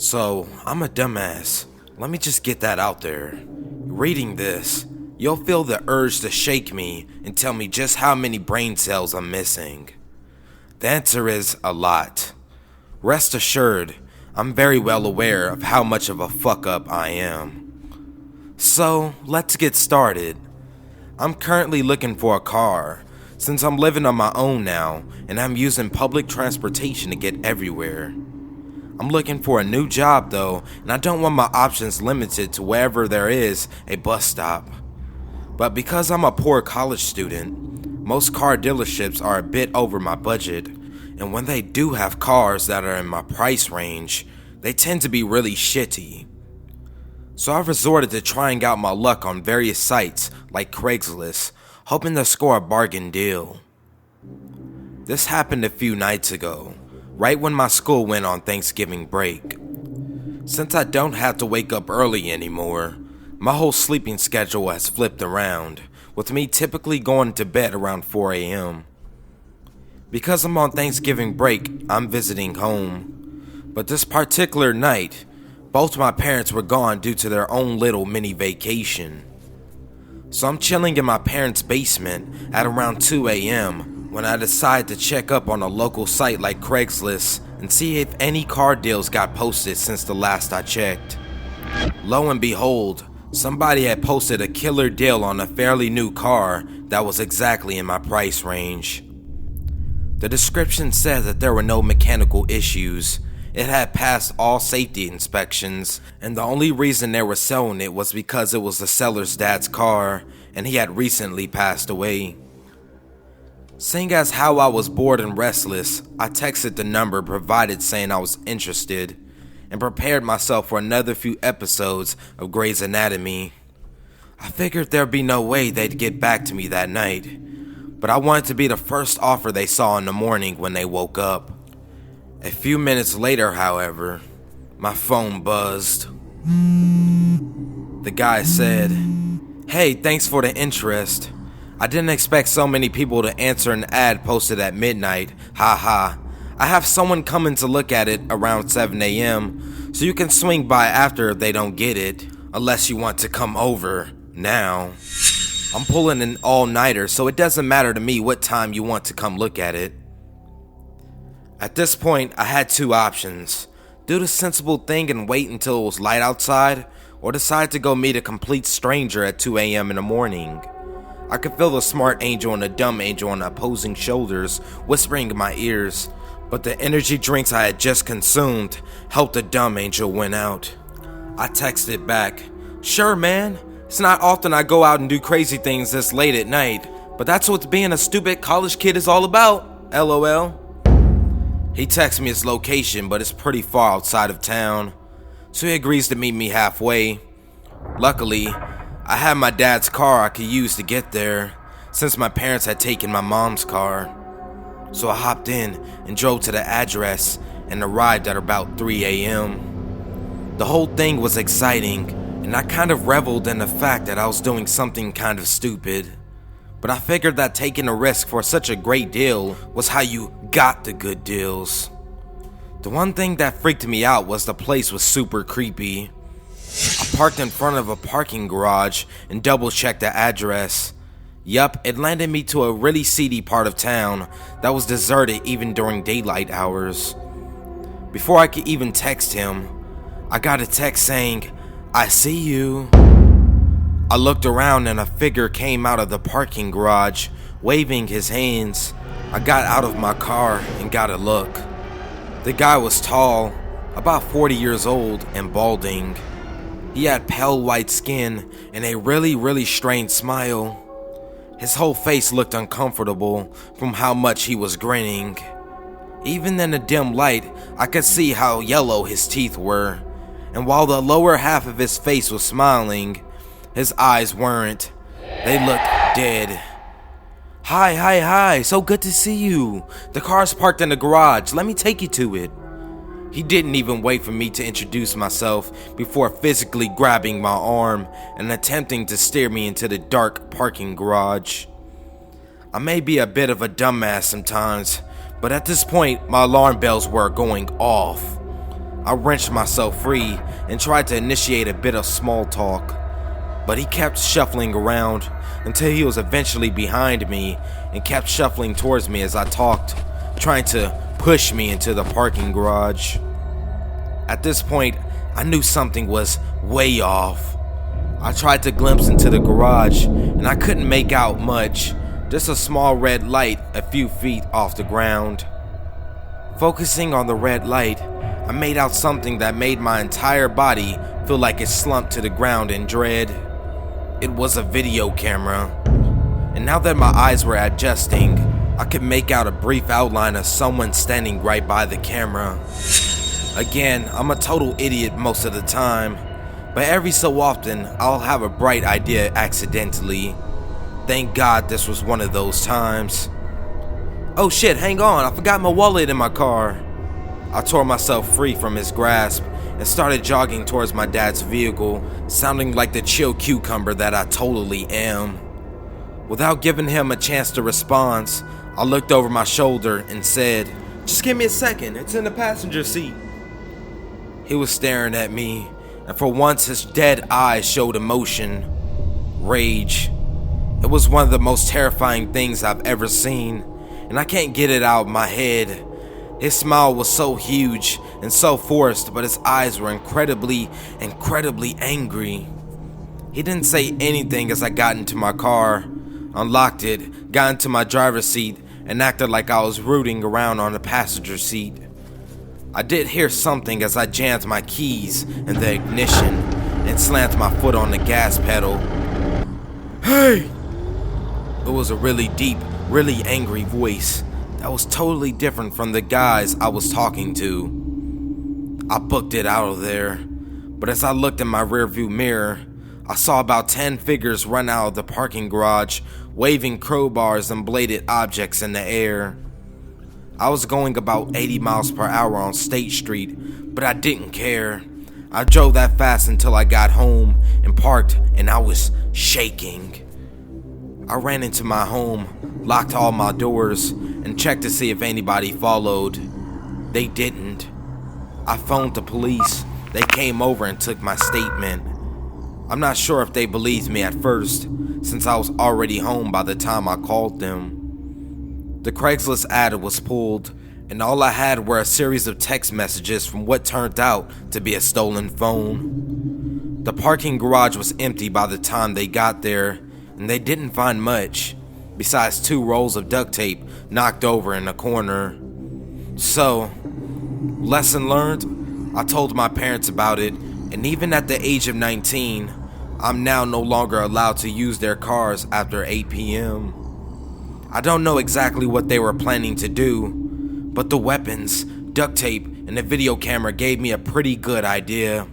So, I'm a dumbass. Let me just get that out there. Reading this, you'll feel the urge to shake me and tell me just how many brain cells I'm missing. The answer is a lot. Rest assured, I'm very well aware of how much of a fuck up I am. So, let's get started. I'm currently looking for a car, since I'm living on my own now and I'm using public transportation to get everywhere. I'm looking for a new job though, and I don't want my options limited to wherever there is a bus stop. But because I'm a poor college student, most car dealerships are a bit over my budget, and when they do have cars that are in my price range, they tend to be really shitty. So I've resorted to trying out my luck on various sites like Craigslist, hoping to score a bargain deal. This happened a few nights ago, right when my school went on Thanksgiving break. Since I don't have to wake up early anymore, my whole sleeping schedule has flipped around, with me typically going to bed around 4 a.m. Because I'm on Thanksgiving break, I'm visiting home. But this particular night, both my parents were gone due to their own little mini vacation. So I'm chilling in my parents' basement at around 2 a.m. when I decide to check up on a local site like Craigslist and see if any car deals got posted since the last I checked. Lo and behold, somebody had posted a killer deal on a fairly new car that was exactly in my price range. The description said that there were no mechanical issues. It had passed all safety inspections, and the only reason they were selling it was because it was the seller's dad's car, and he had recently passed away. Seeing as how I was bored and restless, I texted the number provided saying I was interested, and prepared myself for another few episodes of Grey's Anatomy. I figured there'd be no way they'd get back to me that night, but I wanted to be the first offer they saw in the morning when they woke up. A few minutes later, however, my phone buzzed. The guy said, "Hey, thanks for the interest. I didn't expect so many people to answer an ad posted at midnight, haha. I have someone coming to look at it around 7 a.m, so you can swing by after if they don't get it, unless you want to come over now. I'm pulling an all-nighter, so it doesn't matter to me what time you want to come look at it." At this point, I had two options: do the sensible thing and wait until it was light outside, or decide to go meet a complete stranger at 2 a.m. in the morning. I could feel the smart angel and the dumb angel on opposing shoulders whispering in my ears, but the energy drinks I had just consumed helped the dumb angel win out. I texted back, "Sure, man. It's not often I go out and do crazy things this late at night, but that's what being a stupid college kid is all about, LOL. He texts me his location, but it's pretty far outside of town, so he agrees to meet me halfway. Luckily, I had my dad's car I could use to get there, since my parents had taken my mom's car. So I hopped in and drove to the address and arrived at about 3 a.m. The whole thing was exciting, and I kind of reveled in the fact that I was doing something kind of stupid. But I figured that taking a risk for such a great deal was how you got the good deals. The one thing that freaked me out was the place was super creepy. I parked in front of a parking garage and double-checked the address. Yup, it landed me to a really seedy part of town that was deserted even during daylight hours. Before I could even text him, I got a text saying, "I see you." I looked around and a figure came out of the parking garage, waving his hands. I got out of my car and got a look. The guy was tall, about 40 years old, and balding. He had pale white skin and a really strange smile. His whole face looked uncomfortable from how much he was grinning. Even in the dim light, I could see how yellow his teeth were, and while the lower half of his face was smiling, his eyes weren't. They looked dead. Hi, so good to see you. The car's parked in the garage, let me take you to it." He didn't even wait for me to introduce myself before physically grabbing my arm and attempting to steer me into the dark parking garage. I may be a bit of a dumbass sometimes, but at this point my alarm bells were going off. I wrenched myself free and tried to initiate a bit of small talk, but he kept shuffling around until he was eventually behind me and kept shuffling towards me as I talked, trying to push me into the parking garage. At this point, I knew something was way off. I tried to glimpse into the garage and I couldn't make out much, just a small red light a few feet off the ground. Focusing on the red light, I made out something that made my entire body feel like it slumped to the ground in dread. It was a video camera, and now that my eyes were adjusting, I could make out a brief outline of someone standing right by the camera. Again, I'm a total idiot most of the time, but every so often I'll have a bright idea accidentally. Thank God this was one of those times. Oh shit, hang on, I forgot my wallet in my car. I tore myself free from his grasp and started jogging towards my dad's vehicle, sounding like the chill cucumber that I totally am. Without giving him a chance to respond, I looked over my shoulder and said, "Just give me a second, it's in the passenger seat." He was staring at me, and for once his dead eyes showed emotion, rage. It was one of the most terrifying things I've ever seen, and I can't get it out of my head. His smile was so huge and so forced, but his eyes were incredibly angry. He didn't say anything as I got into my car, unlocked it, got into my driver's seat, and acted like I was rooting around on the passenger seat. I did hear something as I jammed my keys in the ignition and slammed my foot on the gas pedal. "Hey!" It was a really deep, really angry voice that was totally different from the guys I was talking to. I booked it out of there, but as I looked in my rearview mirror, I saw about 10 figures run out of the parking garage, waving crowbars and bladed objects in the air. I was going about 80 miles per hour on State Street, but I didn't care. I drove that fast until I got home and parked, and I was shaking. I ran into my home, locked all my doors, and checked to see if anybody followed. They didn't. I phoned the police. They came over and took my statement. I'm not sure if they believed me at first, since I was already home by the time I called them. The Craigslist ad was pulled, and all I had were a series of text messages from what turned out to be a stolen phone. The parking garage was empty by the time they got there, and they didn't find much, besides 2 rolls of duct tape knocked over in a corner. So, lesson learned, I told my parents about it, and even at the age of 19, I'm now no longer allowed to use their cars after 8 p.m. I don't know exactly what they were planning to do, but the weapons, duct tape, and the video camera gave me a pretty good idea.